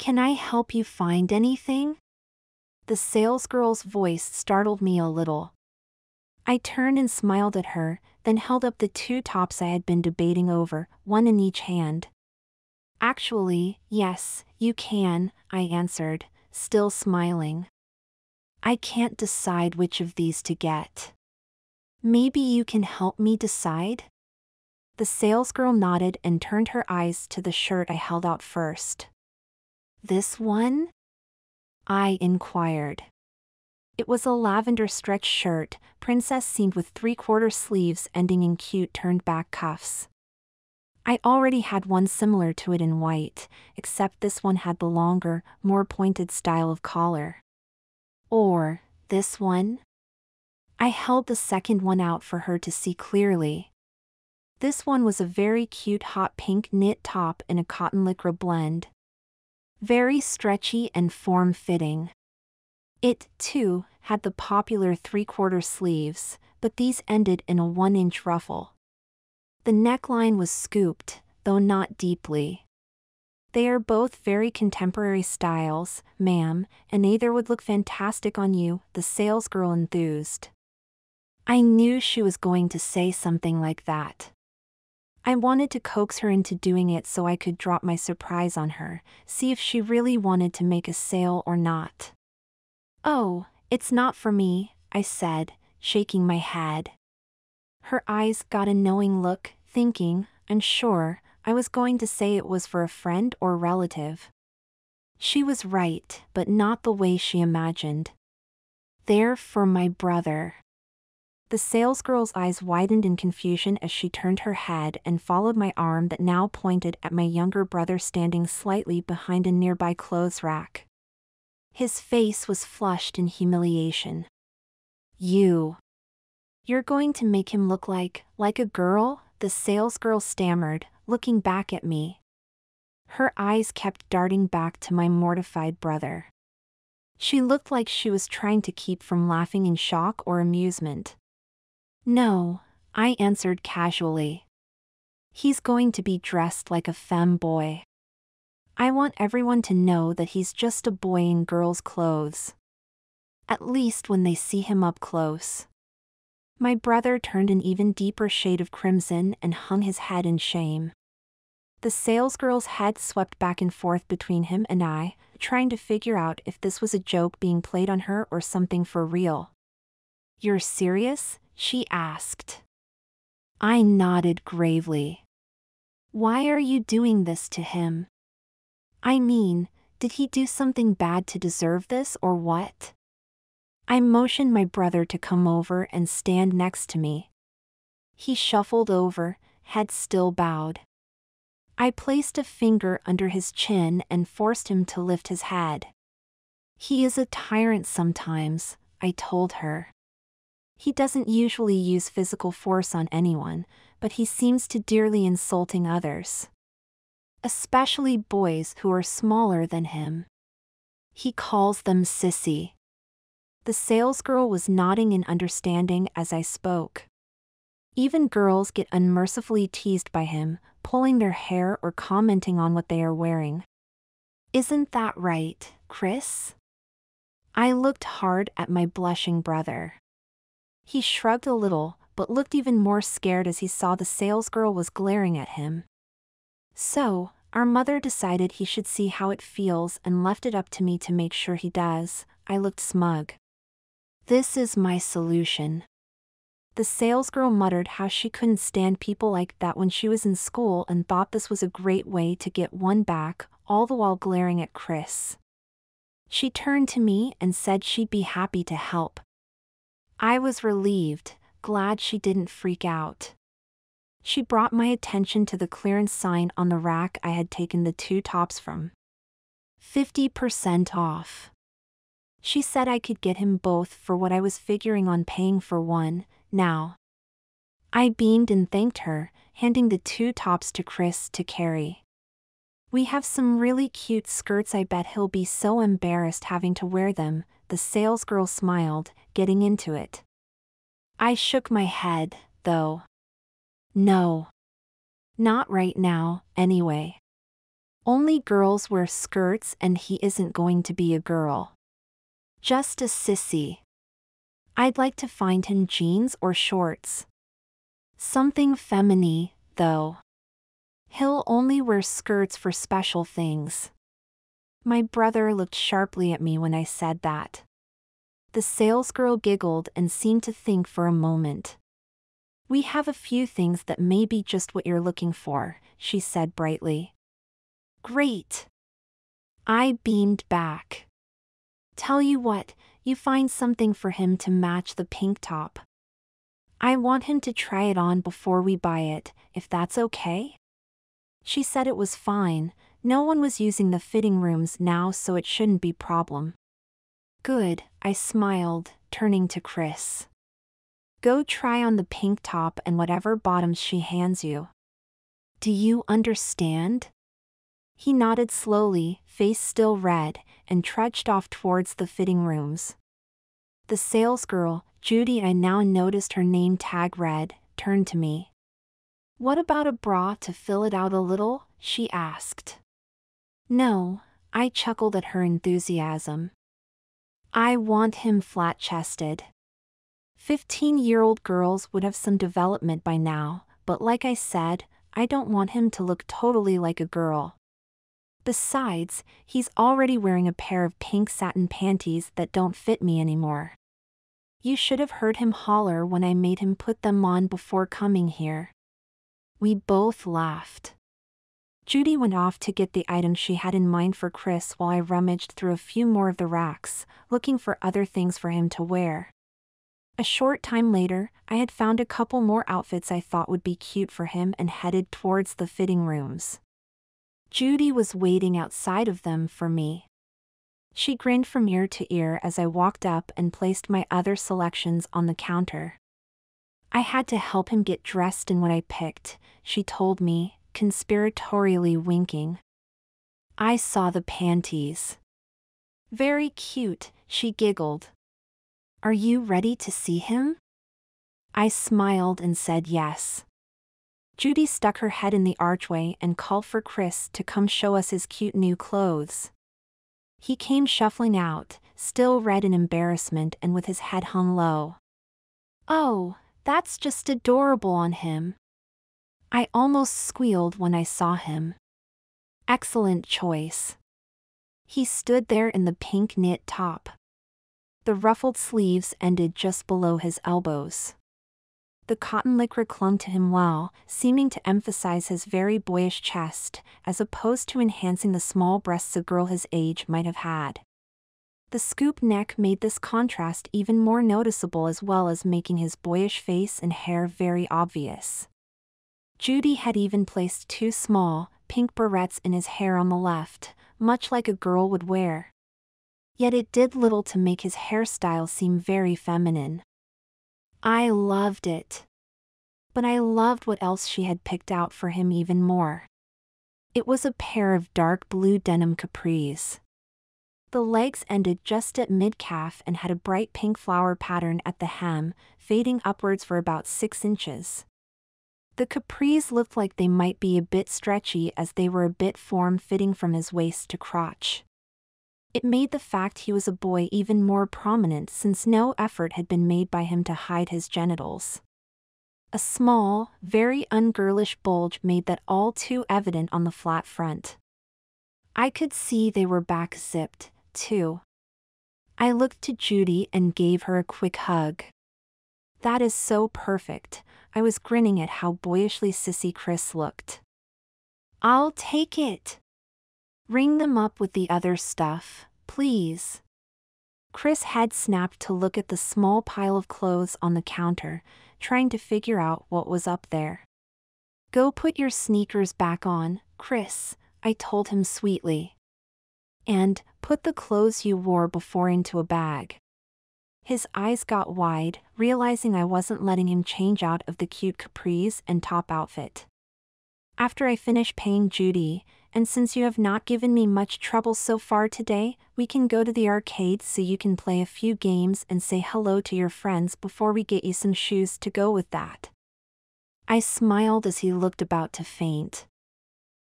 Can I help you find anything? The salesgirl's voice startled me a little. I turned and smiled at her, then held up the two tops I had been debating over, one in each hand. Actually, yes, you can, I answered, still smiling. I can't decide which of these to get. Maybe you can help me decide? The salesgirl nodded and turned her eyes to the shirt I held out first. This one? I inquired. It was a lavender stretch shirt, princess-seamed with three-quarter sleeves ending in cute turned-back cuffs. I already had one similar to it in white, except this one had the longer, more pointed style of collar. Or, this one? I held the second one out for her to see clearly. This one was a very cute hot pink knit top in a cotton lycra blend. Very stretchy and form-fitting. It, too, had the popular three-quarter sleeves, but these ended in a 1-inch ruffle. The neckline was scooped, though not deeply. They are both very contemporary styles, ma'am, and either would look fantastic on you, the salesgirl enthused. I knew she was going to say something like that. I wanted to coax her into doing it so I could drop my surprise on her, see if she really wanted to make a sale or not. Oh, it's not for me, I said, shaking my head. Her eyes got a knowing look, thinking, I'm sure, I was going to say it was for a friend or relative. She was right, but not the way she imagined. They're for my brother. The salesgirl's eyes widened in confusion as she turned her head and followed my arm that now pointed at my younger brother standing slightly behind a nearby clothes rack. His face was flushed in humiliation. You're going to make him look like a girl? The salesgirl stammered, looking back at me. Her eyes kept darting back to my mortified brother. She looked like she was trying to keep from laughing in shock or amusement. No, I answered casually. He's going to be dressed like a femboy. I want everyone to know that he's just a boy in girls' clothes. At least when they see him up close. My brother turned an even deeper shade of crimson and hung his head in shame. The salesgirl's head swept back and forth between him and I, trying to figure out if this was a joke being played on her or something for real. You're serious? She asked. I nodded gravely. Why are you doing this to him? I mean, did he do something bad to deserve this or what? I motioned my brother to come over and stand next to me. He shuffled over, head still bowed. I placed a finger under his chin and forced him to lift his head. He is a tyrant sometimes, I told her. He doesn't usually use physical force on anyone, but he seems to dearly insulting others. Especially boys who are smaller than him. He calls them sissy. The salesgirl was nodding in understanding as I spoke. Even girls get unmercifully teased by him, pulling their hair or commenting on what they are wearing. Isn't that right, Chris? I looked hard at my blushing brother. He shrugged a little, but looked even more scared as he saw the salesgirl was glaring at him. So, our mother decided he should see how it feels and left it up to me to make sure he does. I looked smug. This is my solution. The salesgirl muttered how she couldn't stand people like that when she was in school and thought this was a great way to get one back, all the while glaring at Chris. She turned to me and said she'd be happy to help. I was relieved, glad she didn't freak out. She brought my attention to the clearance sign on the rack I had taken the two tops from. 50% off. She said I could get him both for what I was figuring on paying for one, now. I beamed and thanked her, handing the two tops to Chris to carry. We have some really cute skirts. I bet he'll be so embarrassed having to wear them, the salesgirl smiled, getting into it. I shook my head, though. No. Not right now, anyway. Only girls wear skirts and he isn't going to be a girl. Just a sissy. I'd like to find him jeans or shorts. Something feminine, though. He'll only wear skirts for special things. My brother looked sharply at me when I said that. The salesgirl giggled and seemed to think for a moment. We have a few things that may be just what you're looking for, she said brightly. Great. I beamed back. Tell you what, you find something for him to match the pink top. I want him to try it on before we buy it, if that's okay? She said it was fine, no one was using the fitting rooms now so it shouldn't be a problem. Good, I smiled, turning to Chris. Go try on the pink top and whatever bottoms she hands you. Do you understand? He nodded slowly, face still red, and trudged off towards the fitting rooms. The salesgirl, Judy, I now noticed her name tag read, turned to me. What about a bra to fill it out a little? She asked. No, I chuckled at her enthusiasm. I want him flat-chested. 15-year-old girls would have some development by now, but like I said, I don't want him to look totally like a girl. Besides, he's already wearing a pair of pink satin panties that don't fit me anymore. You should have heard him holler when I made him put them on before coming here. We both laughed. Judy went off to get the items she had in mind for Chris while I rummaged through a few more of the racks, looking for other things for him to wear. A short time later, I had found a couple more outfits I thought would be cute for him and headed towards the fitting rooms. Judy was waiting outside of them for me. She grinned from ear to ear as I walked up and placed my other selections on the counter. I had to help him get dressed in what I picked, she told me, conspiratorially winking. I saw the panties. Very cute, she giggled. Are you ready to see him? I smiled and said yes. Judy stuck her head in the archway and called for Chris to come show us his cute new clothes. He came shuffling out, still red in embarrassment and with his head hung low. Oh, that's just adorable on him. I almost squealed when I saw him. Excellent choice. He stood there in the pink knit top. The ruffled sleeves ended just below his elbows. The cotton lycra clung to him well, seeming to emphasize his very boyish chest, as opposed to enhancing the small breasts a girl his age might have had. The scoop neck made this contrast even more noticeable as well as making his boyish face and hair very obvious. Judy had even placed 2 small, pink barrettes in his hair on the left, much like a girl would wear. Yet it did little to make his hairstyle seem very feminine. I loved it. But I loved what else she had picked out for him even more. It was a pair of dark blue denim capris. The legs ended just at mid-calf and had a bright pink flower pattern at the hem, fading upwards for about 6 inches. The capris looked like they might be a bit stretchy as they were a bit form-fitting from his waist to crotch. It made the fact he was a boy even more prominent since no effort had been made by him to hide his genitals. A small, very ungirlish bulge made that all too evident on the flat front. I could see they were back-zipped, too. I looked to Judy and gave her a quick hug. That is so perfect, I was grinning at how boyishly sissy Chris looked. I'll take it. Ring them up with the other stuff, please. Chris had snapped to look at the small pile of clothes on the counter, trying to figure out what was up there. Go put your sneakers back on, Chris, I told him sweetly. And put the clothes you wore before into a bag. His eyes got wide, realizing I wasn't letting him change out of the cute capris and top outfit. After I finish paying Judy, and since you have not given me much trouble so far today, we can go to the arcade so you can play a few games and say hello to your friends before we get you some shoes to go with that. I smiled as he looked about to faint.